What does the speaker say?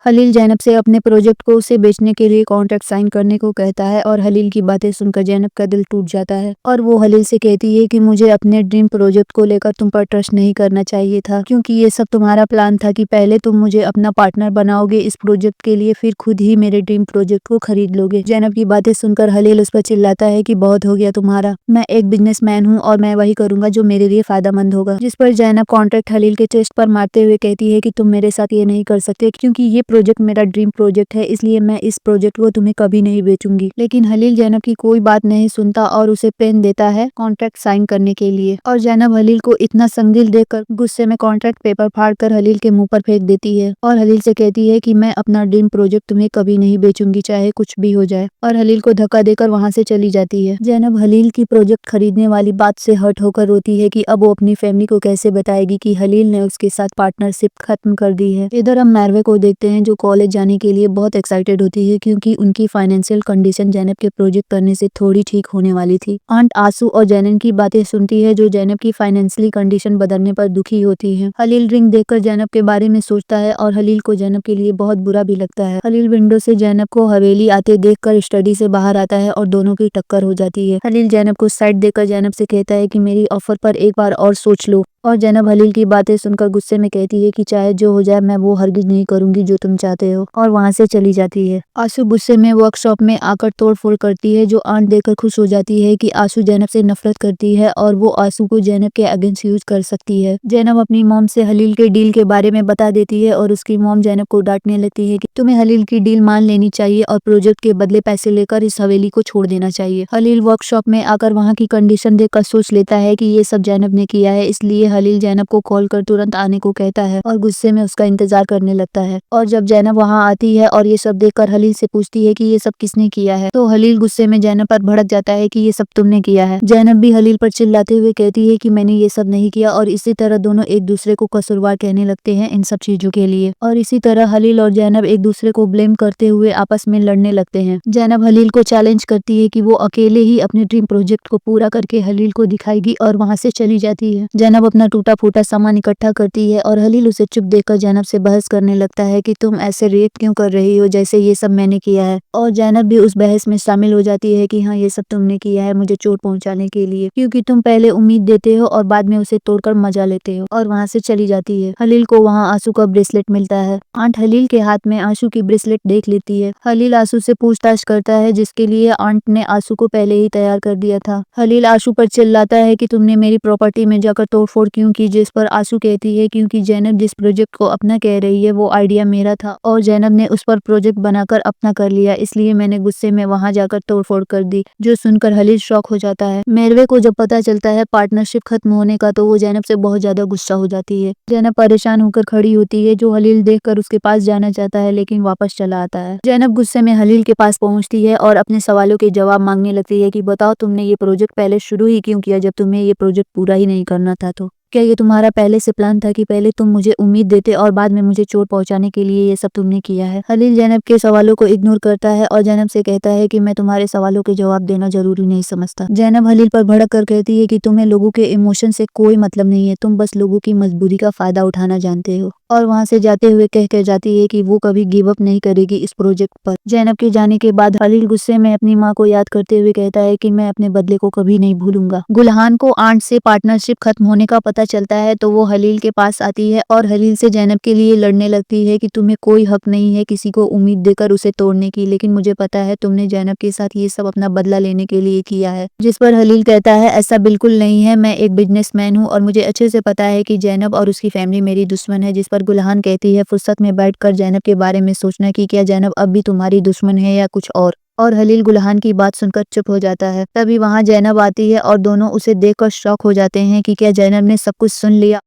हलील ज़ैनब से अपने प्रोजेक्ट को उसे बेचने के लिए कॉन्ट्रैक्ट साइन करने को कहता है और हलील की बातें सुनकर ज़ैनब का दिल टूट जाता है और वो हलील से कहती है कि मुझे अपने ड्रीम प्रोजेक्ट को लेकर तुम पर ट्रस्ट नहीं करना चाहिए था, क्योंकि ये सब तुम्हारा प्लान था कि पहले तुम मुझे अपना पार्टनर बनाओगे इस प्रोजेक्ट के लिए, फिर खुद ही मेरे ड्रीम प्रोजेक्ट को खरीद लोगे। ज़ैनब की बातें सुनकर हलील उस पर चिल्लाता है कि बहुत हो गया तुम्हारा, मैं एक बिजनेसमैन हूँ और मैं वही करूंगा जो मेरे लिए फायदेमंद होगा। जिस पर ज़ैनब कॉन्ट्रैक्ट हलील के चेस्ट पर मारते हुए कहती है कि तुम मेरे साथ ये नहीं कर सकते, क्योंकि ये प्रोजेक्ट मेरा ड्रीम प्रोजेक्ट है, इसलिए मैं इस प्रोजेक्ट को तुम्हें कभी नहीं बेचूंगी। लेकिन हलील ज़ैनब की कोई बात नहीं सुनता और उसे पेन देता है कॉन्ट्रैक्ट साइन करने के लिए, और ज़ैनब हलील को इतना संगील देखकर गुस्से में कॉन्ट्रैक्ट पेपर फाड़कर हलील के मुंह पर फेंक देती है और हलील से कहती है कि मैं अपना ड्रीम प्रोजेक्ट तुम्हें कभी नहीं बेचूंगी, चाहे कुछ भी हो जाए, और हलील को धक्का देकर वहां से चली जाती है। ज़ैनब हलील की प्रोजेक्ट खरीदने वाली बात से हर्ट होकर रोती है कि अब वो अपनी फैमिली को कैसे बताएगी कि हलील ने उसके साथ पार्टनरशिप खत्म कर दी है। इधर हम मैरवे को देखते हैं जो कॉलेज जाने के लिए बहुत एक्साइटेड होती है, क्योंकि उनकी फाइनेंशियल कंडीशन ज़ैनब के प्रोजेक्ट करने से थोड़ी ठीक होने वाली थी। आंट आंसू और ज़ैनब की बातें सुनती है जो ज़ैनब की फाइनेंशियली कंडीशन बदलने पर दुखी होती है। हलील रिंग देखकर ज़ैनब के बारे में सोचता है और हलील को ज़ैनब के लिए बहुत बुरा भी लगता है। हलील विंडो से ज़ैनब को हवेली आते देखकर स्टडी से बाहर आता है और दोनों की टक्कर हो जाती है। हलील ज़ैनब को साइड देकर ज़ैनब से कहता है कि मेरी ऑफर पर एक बार और सोच लो, और ज़ैनब हलील की बातें सुनकर गुस्से में कहती है कि चाहे जो हो जाए मैं वो हरगिज नहीं करूंगी जो तुम चाहते हो, और वहां से चली जाती है। आंसू गुस्से में वर्कशॉप में आकर तोड़फोड़ करती है जो आंट देखकर खुश हो जाती है कि आंसू ज़ैनब से नफरत करती है और वो आंसू को ज़ैनब के अगेंस्ट यूज कर सकती है। ज़ैनब अपनी मॉम से हलील के डील के बारे में बता देती है और उसकी मॉम ज़ैनब को डांटने लगती है कि तुम्हें हलील की डील मान लेनी चाहिए और प्रोजेक्ट के बदले पैसे लेकर इस हवेली को छोड़ देना चाहिए। हलील वर्कशॉप में आकर वहाँ की कंडीशन देखकर सोच लेता है कि ये सब ज़ैनब ने किया है, इसलिए हलील ज़ैनब को कॉल कर तुरंत आने को कहता है और गुस्से में उसका इंतजार करने लगता है। और जब ज़ैनब वहां आती है और ये सब देखकर हलील से पूछती है कि ये सब किसने किया है, तो हलील गुस्से में ज़ैनब पर भड़क जाता है कि ये सब तुमने किया है। ज़ैनब भी हलील पर चिल्लाते हुए कहती है कि मैंने ये सब नहीं किया, और इसी तरह दोनों एक दूसरे को कसूरवार कहने लगते हैं इन सब चीजों के लिए, और इसी तरह हलील और ज़ैनब एक दूसरे को ब्लेम करते हुए आपस में लड़ने लगते हैं। ज़ैनब हलील को चैलेंज करती है कि वो अकेले ही अपने ड्रीम प्रोजेक्ट को पूरा करके हलील को दिखाएगी, और वहां से चली जाती है। ज़ैनब अपना टूटा फूटा सामान इकट्ठा करती है और हलील उसे चुप देखकर ज़ैनब से बहस करने लगता है कि तुम ऐसे रिएक्ट क्यों कर रही हो जैसे ये सब मैंने किया है, और ज़ैनब भी उस बहस में शामिल हो जाती है कि हाँ ये सब तुमने किया है मुझे चोट पहुंचाने के लिए, क्योंकि तुम पहले उम्मीद देते हो और बाद में उसे तोड़कर मजा लेते हो, और वहां से चली जाती है। हलील को वहां आंसू का ब्रेसलेट मिलता है। आंट हलील के हाथ में आंसू की ब्रेसलेट देख लेती है। हलील आंसू से पूछताछ करता है जिसके लिए आंट ने आंसू को पहले ही तैयार कर दिया था। हलील आंसू पर चिल्लाता है कि तुमने मेरी प्रॉपर्टी में जाकर तोड़फोड़ क्यों की, जिस पर आंसू कहती है क्योंकि ज़ैनब जिस प्रोजेक्ट को अपना कह रही है वो आइडिया मेरा था और ज़ैनब ने उस पर प्रोजेक्ट बनाकर अपना कर लिया, इसलिए मैंने गुस्से में वहां जाकर तोड़फोड़ कर दी। जो सुनकर हलील शॉक हो जाता है। मेरवे को जब पता चलता है पार्टनरशिप खत्म होने का तो वो ज़ैनब से बहुत ज्यादा गुस्सा हो जाती है। ज़ैनब परेशान होकर खड़ी होती है जो हलील देखकर उसके पास जाना चाहता है लेकिन वापस चला आता है। ज़ैनब गुस्से में हलील के पास पहुंचती है और अपने सवालों के जवाब मांगने लगती है कि बताओ तुमने ये प्रोजेक्ट पहले शुरू ही क्यों किया जब तुम्हें ये प्रोजेक्ट पूरा ही नहीं करना था, तो क्या ये तुम्हारा पहले से प्लान था कि पहले तुम मुझे उम्मीद देते और बाद में मुझे चोट पहुंचाने के लिए ये सब तुमने किया है। हलील ज़ैनब के सवालों को इग्नोर करता है और ज़ैनब से कहता है कि मैं तुम्हारे सवालों के जवाब देना जरूरी नहीं समझता। ज़ैनब हलील पर भड़क कर कहती है कि तुम्हें लोगों के इमोशन से कोई मतलब नहीं है, तुम बस लोगों की मजबूरी का फायदा उठाना जानते हो, और वहां से जाते हुए कह कर जाती है कि वो कभी गिव अप नहीं करेगी इस प्रोजेक्ट पर। ज़ैनब के जाने के बाद हलील गुस्से में अपनी माँ को याद करते हुए कहता है कि मैं अपने बदले को कभी नहीं भूलूंगा। गुलहान को आंट से पार्टनरशिप खत्म होने का पता चलता है तो वो हलील के पास आती है और हलील से ज़ैनब के लिए लड़ने लगती है कि तुम्हें कोई हक नहीं है किसी को उम्मीद देकर उसे तोड़ने की, लेकिन मुझे पता है तुमने ज़ैनब के साथ ये सब अपना बदला लेने के लिए किया है। जिस पर हलील कहता है ऐसा बिल्कुल नहीं है, मैं एक बिजनेसमैन हूँ और मुझे अच्छे से पता है कि ज़ैनब और उसकी फैमिली मेरी दुश्मन है। जिस पर गुलहान कहती है फुर्सत में बैठकर ज़ैनब के बारे में सोचना कि क्या ज़ैनब अब भी तुम्हारी दुश्मन है या कुछ और हलील गुलहान की बात सुनकर चुप हो जाता है। तभी वहां ज़ैनब आती है और दोनों उसे देखकर शॉक हो जाते हैं कि क्या ज़ैनब ने सब कुछ सुन लिया।